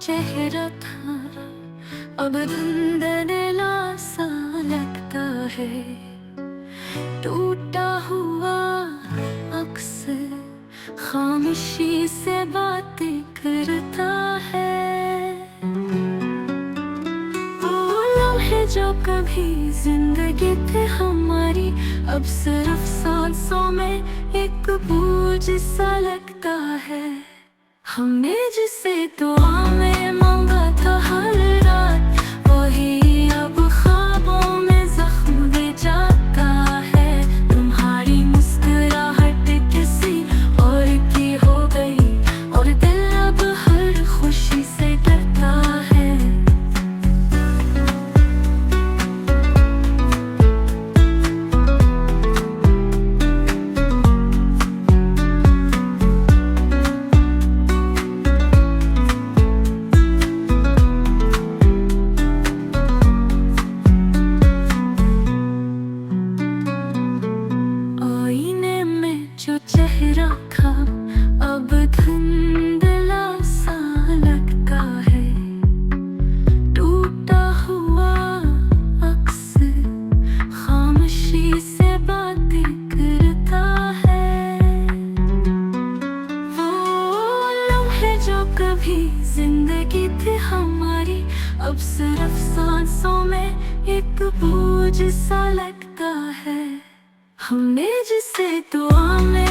चेहरा था अब धुंधला सा लगता है। टूटा हुआ अक्सर खामोशी से बातें करता है। वो लम्हे जो कभी जिंदगी थे हमारी, अब सिर्फ सांसों में एक बोझ सा लगता है। हमने जिसे दुआ में मांगा था हर रात, वही अब ख्वाबों में जख्म दे जाता है। तुम्हारी मुस्कुराहट किसी और की हो गई और दिल अब हर खुशी से डरता है। चेहरा था अब धुंधला सा लगता है। टूटा हुआ अक्सर खामोशी से बातें करता है। वो लम्हे जो कभी जिंदगी थी हमारी, अब सिर्फ सांसों में एक बोझ सा लगता है। हमने जिसे दुआ में